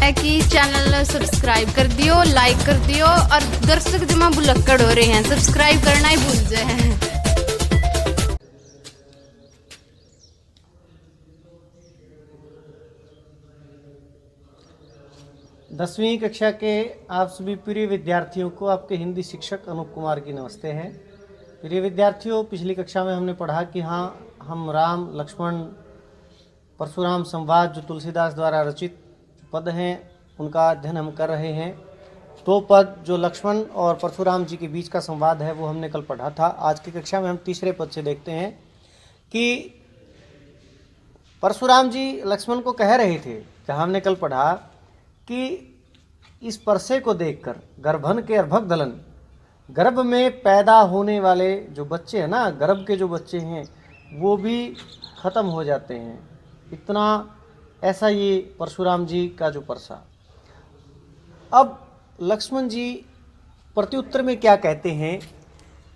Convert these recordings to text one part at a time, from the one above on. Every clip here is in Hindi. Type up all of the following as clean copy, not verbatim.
है कि चैनल सब्सक्राइब कर दियो, लाइक कर दियो और दर्शक जमा बुलक्कड़ हो रहे हैं, सब्सक्राइब करना ही भूल जाए। 10वीं कक्षा के आप सभी प्रिय विद्यार्थियों को आपके हिंदी शिक्षक अनूप कुमार की नमस्ते हैं। प्रिय विद्यार्थियों, पिछली कक्षा में हमने पढ़ा कि हाँ, हम राम लक्ष्मण परशुराम संवाद जो तुलसीदास द्वारा रचित पद हैं उनका अध्ययन हम कर रहे हैं। दो पद जो लक्ष्मण और परशुराम जी के बीच का संवाद है वो हमने कल पढ़ा था। आज की कक्षा में हम तीसरे पद से देखते हैं कि परशुराम जी लक्ष्मण को कह रहे थे, जहाँ हमने कल पढ़ा कि इस परसे को देखकर गर्भन के अर्भक दलन, गर्भ में पैदा होने वाले जो बच्चे हैं ना, गर्भ के जो बच्चे हैं वो भी ख़त्म हो जाते हैं। इतना ऐसा ये परशुराम जी का जो परसा। अब लक्ष्मण जी प्रत्युत्तर में क्या कहते हैं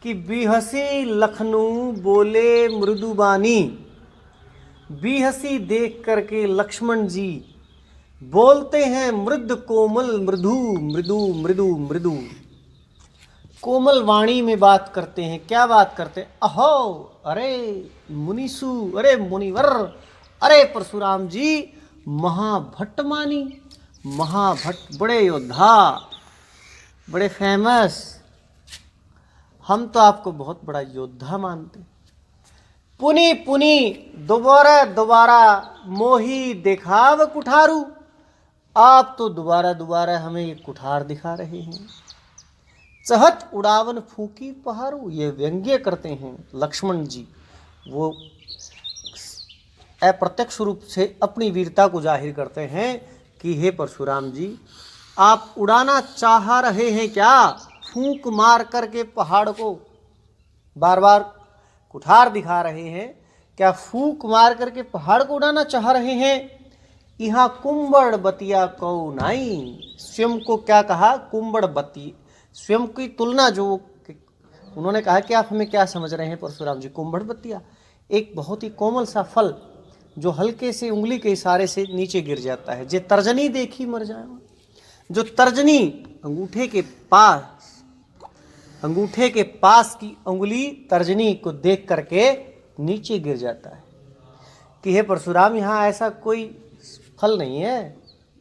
कि बिहसी लखनऊ बोले मृदुबानी। बिहसी देख करके लक्ष्मण जी बोलते हैं मृद कोमल मृदु मृदु मृदु मृदु, कोमल वाणी में बात करते हैं। क्या बात करते हैं? अहो, अरे मुनीसु, अरे मुनिवर, अरे परशुराम जी महाभट्ट मानी, महाभट्ट, बड़े योद्धा, बड़े फेमस, हम तो आपको बहुत बड़ा योद्धा मानते। पुनी पुनी दोबारा दोबारा मोही दिखाव कुठारू, आप तो दोबारा दोबारा हमें ये कुठार दिखा रहे हैं। चहट उड़ावन फूकी पहाड़ू, ये व्यंग्य करते हैं लक्ष्मण जी। वो अप्रत्यक्ष रूप से अपनी वीरता को जाहिर करते हैं कि हे परशुराम जी, आप उड़ाना चाह रहे हैं क्या? फूंक मार करके पहाड़ को बार बार कुठार दिखा रहे हैं क्या? फूंक मार करके पहाड़ को उड़ाना चाह रहे हैं? यहाँ कुंबड़ बतिया कौ नाई, स्वयं को क्या कहा? कुंबड़ बती, स्वयं की तुलना जो उन्होंने कहा कि आप हमें क्या समझ रहे हैं परशुराम जी? कुंबड़ बतिया, एक बहुत ही कोमल सा फल जो हल्के से उंगली के इशारे से नीचे गिर जाता है। जे तर्जनी देखी मर जाए, जो तर्जनी अंगूठे के पास की उंगली तर्जनी को देख करके नीचे गिर जाता है कि हे परशुराम, यहाँ ऐसा कोई फल नहीं है,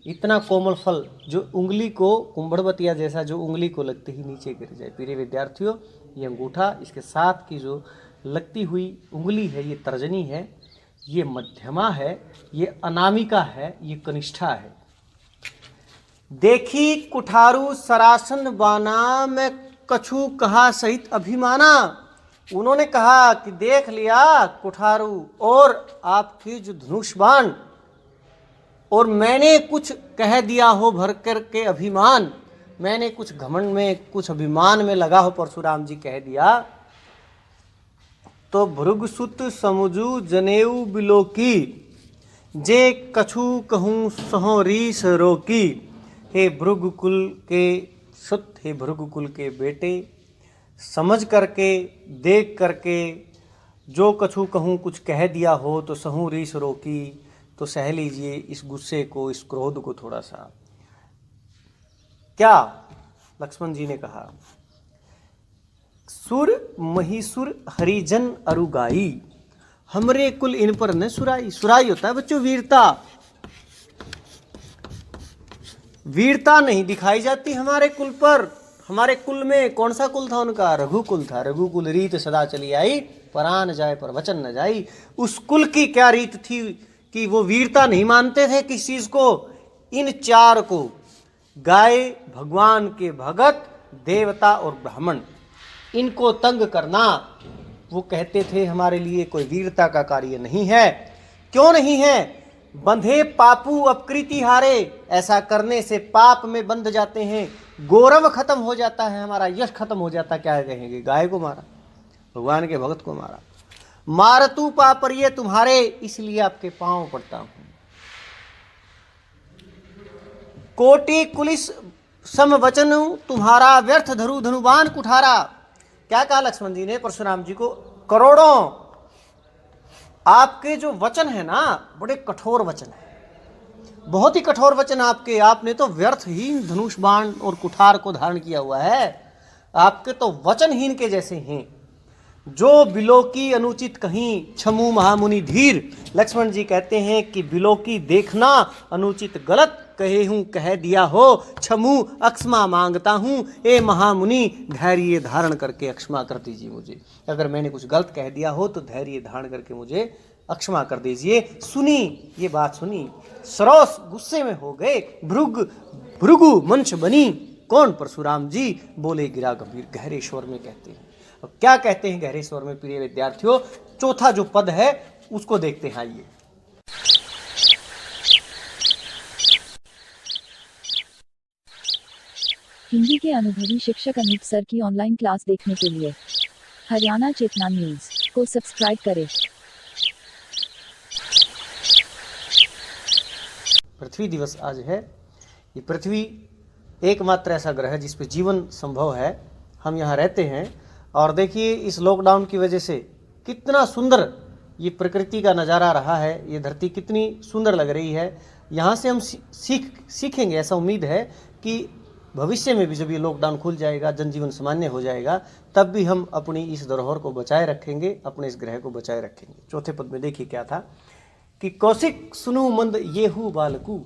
इतना कोमल फल जो उंगली को, कुंभड़बतिया जैसा जो उंगली को लगते ही नीचे गिर जाए। प्रिय विद्यार्थियों, ये अंगूठा, इसके साथ की जो लगती हुई उंगली है, ये तर्जनी है, ये मध्यमा है, ये अनामिका है, ये कनिष्ठा है। देखी कुठारू सरासन बाना, मैं कछु कहा सहित अभिमाना। उन्होंने कहा कि देख लिया कुठारू और आपकी जो धनुष बाण, और मैंने कुछ कह दिया हो भर कर के अभिमान, मैंने कुछ घमंड में, कुछ अभिमान में लगा हो, परशुराम जी कह दिया तो भृगुसुत समुझू जनेऊ बिलोकी, जे कछु कहूँ सहो रीस रोकी। हे भृगुकुल के सुत, हे भृगुकुल के बेटे, समझ करके, देख करके, जो कछु कहूँ कुछ कह दिया हो तो सहूँ रीस रोकी, तो सह लीजिए इस गुस्से को, इस क्रोध को थोड़ा सा। क्या लक्ष्मण जी ने कहा? सुर महिसुर हरिजन अरुगाई, हमरे कुल इन पर न सुराई। सुराई होता है बच्चों वीरता। वीरता नहीं दिखाई जाती हमारे कुल पर। हमारे कुल में कौन सा कुल था उनका? रघुकुल था। रघुकुल रीत सदा चली आई, परान जाए पर वचन न जाई। उस कुल की क्या रीत थी कि वो वीरता नहीं मानते थे किस चीज को? इन चार को, गाय, भगवान के भगत, देवता और ब्राह्मण, इनको तंग करना वो कहते थे हमारे लिए कोई वीरता का कार्य नहीं है। क्यों नहीं है? बंधे पापू अपकृति हारे, ऐसा करने से पाप में बंध जाते हैं, गौरव खत्म हो जाता है, हमारा यश खत्म हो जाता। क्या कहेंगे? गाय को मारा, भगवान के भगत को मारा। मारतू पापरिये तुम्हारे, इसलिए आपके पांव पड़ता हूं। कोटि कुलिस सम वचन तुम्हारा, व्यर्थ धरु धनुबान कुठारा। क्या कहा लक्ष्मण जी ने परशुराम जी को? करोड़ों आपके जो वचन है ना, बड़े कठोर वचन है, बहुत ही कठोर वचन आपके, आपने तो व्यर्थहीन धनुष बाण और कुठार को धारण किया हुआ है, आपके तो वचनहीन के जैसे हैं। जो बिलोकी अनुचित कहीं छमू महामुनि धीर। लक्ष्मण जी कहते हैं कि बिलोकी देखना अनुचित गलत कहे हूँ कह दिया हो, छमू अक्षमा मांगता हूँ, ए महामुनि धैर्य धारण करके अक्षमा कर दीजिए मुझे। अगर मैंने कुछ गलत कह दिया हो तो धैर्य धारण करके मुझे अक्षमा कर दीजिए। सुनी ये बात सुनी, सरोस गुस्से में हो गए, भृगु मंच बनी। कौन? परशुराम जी बोले गिरा गंभीर, गहरे स्वर में कहते हैं। अब क्या कहते हैं गहरे स्वर में प्रिय विद्यार्थियों? चौथा जो पद है उसको देखते हैं। आइए, हिंदी के अनुभवी शिक्षक अनूप सर की ऑनलाइन क्लास देखने के लिए हरियाणा चेतना न्यूज को सब्सक्राइब करें। पृथ्वी दिवस आज है। ये पृथ्वी एकमात्र ऐसा ग्रह है जिस पे जीवन संभव है। हम यहाँ रहते हैं और देखिए इस लॉकडाउन की वजह से कितना सुंदर ये प्रकृति का नज़ारा रहा है। ये धरती कितनी सुंदर लग रही है। यहाँ से हम सीखेंगे, ऐसा उम्मीद है कि भविष्य में भी जब ये लॉकडाउन खुल जाएगा, जनजीवन सामान्य हो जाएगा, तब भी हम अपनी इस धरोहर को बचाए रखेंगे, अपने इस ग्रह को बचाए रखेंगे। चौथे पद में देखिए क्या था कि कौशिक सुनु मंद येहू बालकू।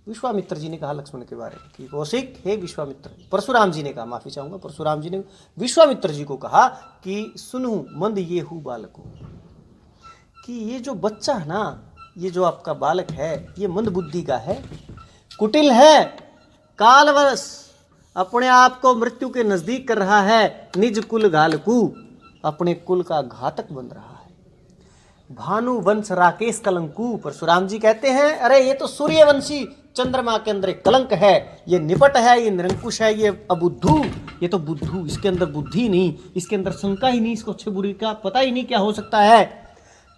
विश्वामित्र जी ने कहा लक्ष्मण के बारे में कि कौशिक, हे विश्वामित्र। परशुराम जी ने कहा, माफी चाहूंगा, परशुराम जी ने विश्वामित्र जी को कहा कि सुनु मंद येहू बालकू, कि ये जो बच्चा है ना, ये जो आपका बालक है, ये मंद बुद्धि का है, कुटिल है, कालवश अपने आप को मृत्यु के नजदीक कर रहा है, निज कुल घालकू, अपने कुल का घातक बन रहा है, भानु वंश राकेश कलंकू। परशुराम जी कहते हैं अरे ये तो सूर्यवंशी चंद्रमा के अंदर एक कलंक है, ये निपट है, ये निरंकुश है, ये अबुद्धू, ये तो बुद्धू, इसके अंदर बुद्धि नहीं, इसके अंदर शंका ही नहीं, इसको अच्छे बुरी का पता ही नहीं क्या हो सकता है।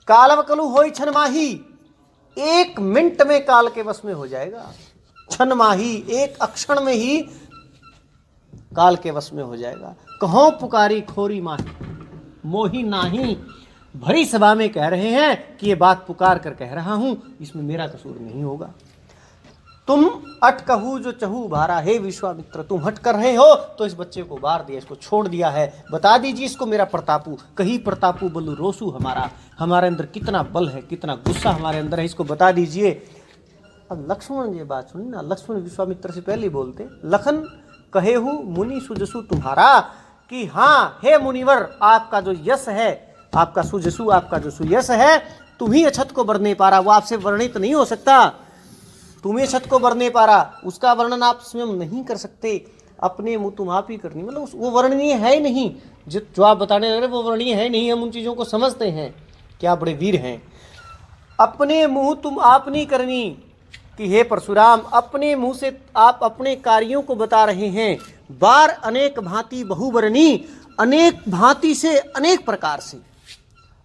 कालव कलु होई छन माही, 1 मिनट में काल के वश में हो जाएगा। छन माही, 1 अक्षण में ही काल के वश में हो जाएगा। कहो पुकारी खोरी माही मोही नाही। भरी सभा में कह रहे हैं कि ये बात पुकार कर कह रहा हूं, इसमें मेरा कसूर नहीं होगा। तुम अट कहू जो चहू भारा। हे विश्वामित्र, तुम हट कर रहे हो तो इस बच्चे को बार दिया, इसको छोड़ दिया है। बता दीजिए इसको मेरा प्रतापू, कहीं प्रतापू बलु रोसू हमारा, हमारे अंदर कितना बल है, कितना गुस्सा हमारे अंदर है, इसको बता दीजिए। अब लक्ष्मण ये बात सुनी ना, लक्ष्मण विश्वामित्र से पहले बोलते, लखन कहेहू मुनि सुजसु तुम्हारा, कि हाँ हे मुनिवर, आपका जो यश है, आपका सुजसु, आपका जो सुयश है, तुम ही अछत को वर नहीं पा रहा, वो आपसे वर्णित नहीं हो सकता। तुम्हें अछत को वर नहीं पा रहा, उसका वर्णन आप स्वयं नहीं कर सकते, अपने मुंह तुम आप ही करनी, मतलब वो वर्णनीय है ही नहीं। जो आप बताने लग रहे वो वर्णनीय है नहीं। हम उन चीज़ों को समझते हैं कि आप बड़े वीर हैं। अपने मुंह तुम आप नहीं करनी, कि हे परशुराम, अपने मुंह से आप अपने कार्यों को बता रहे हैं। बार अनेक भांति बहुवर्णी, अनेक भांति से, अनेक प्रकार से,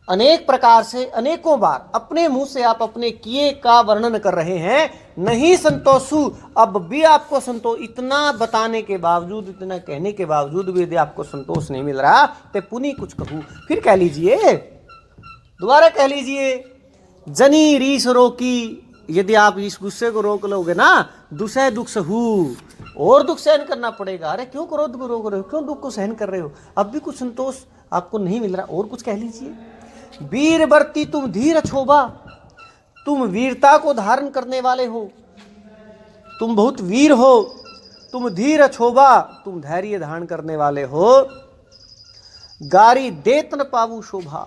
अनेक प्रकार से, अनेकों बार अपने मुंह से आप अपने किए का वर्णन कर रहे हैं। नहीं संतोषु, अब भी आपको संतोष, इतना बताने के बावजूद, इतना कहने के बावजूद भी यदि आपको संतोष नहीं मिल रहा तो पुनी कुछ कहूँ, फिर कह लीजिए, दोबारा कह लीजिए। जनी रीस रोकी, यदि आप इस गुस्से को रोक लोगे ना, दुसह दुख सहू, और दुख सहन करना पड़ेगा। अरे क्यों क्रोध को रोक रहे हो, क्यों दुख को सहन कर रहे हो, अब भी कुछ संतोष आपको नहीं मिल रहा, और कुछ कह लीजिए। वीर बरती तुम धीर क्षोभा, तुम वीरता को धारण करने वाले हो, तुम बहुत वीर हो, तुम धीर क्षोभा, तुम धैर्य धारण करने वाले हो। गारी देत न पावू शोभा,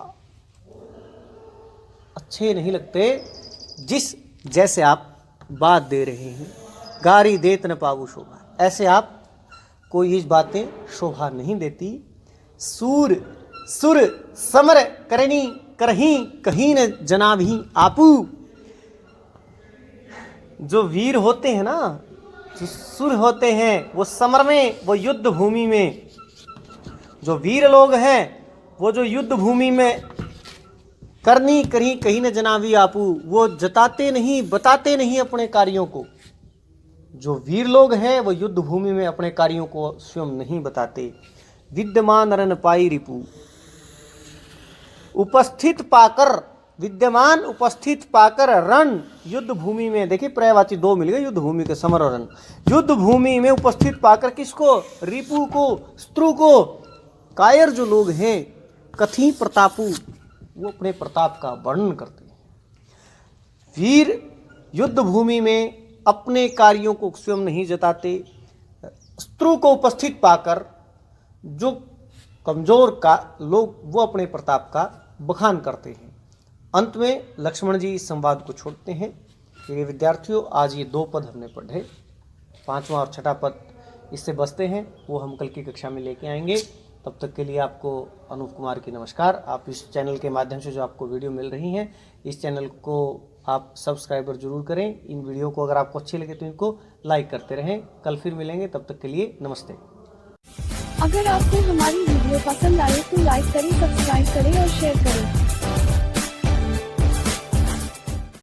अच्छे नहीं लगते जिस जैसे आप बात दे रहे हैं। गारी देत न पावू शोभा, ऐसे आप कोई इस बातें शोभा नहीं देती। सूर सुर समर करनी करही, कहीं न जनाभी आपू। जो वीर होते हैं ना, जो सुर होते हैं, वो समर में, वो युद्ध भूमि में, जो वीर लोग हैं वो जो युद्ध भूमि में करनी कहीं कहीं न जनावी आपू, वो जताते नहीं, बताते नहीं अपने कार्यों को। जो वीर लोग हैं वो युद्ध भूमि में अपने कार्यों को स्वयं नहीं बताते। विद्यमान रन पाई रिपू, उपस्थित पाकर विद्यमान उपस्थित पाकर रण युद्ध भूमि में, देखिए पर्यायवाची 2 मिल गए, युद्ध भूमि के समर और रण, युद्ध भूमि में उपस्थित पाकर किसको, रिपु को, शत्रु को, कायर जो लोग हैं, कथी प्रतापु, वो अपने प्रताप का वर्णन करते हैं। वीर युद्ध भूमि में अपने कार्यों को स्वयं नहीं जताते, शत्रु को उपस्थित पाकर जो कमजोर का लोग वो अपने प्रताप का बखान करते हैं। अंत में लक्ष्मण जी इस संवाद को छोड़ते हैं। ये विद्यार्थियों, आज ये 2 पद हमने पढ़े, 5वां और 6ठा पद इससे बचते हैं, वो हम कल की कक्षा में लेके आएंगे। तब तक के लिए आपको अनूप कुमार की नमस्कार। आप इस चैनल के माध्यम से जो आपको वीडियो मिल रही हैं, इस चैनल को आप सब्सक्राइबर जरूर करें। इन वीडियो को अगर आपको अच्छे लगे तो इनको लाइक करते रहें। कल फिर मिलेंगे, तब तक के लिए नमस्ते। अगर आपको हमारी वीडियो पसंद आए तो लाइक करें, सब्सक्राइब करें और शेयर करें।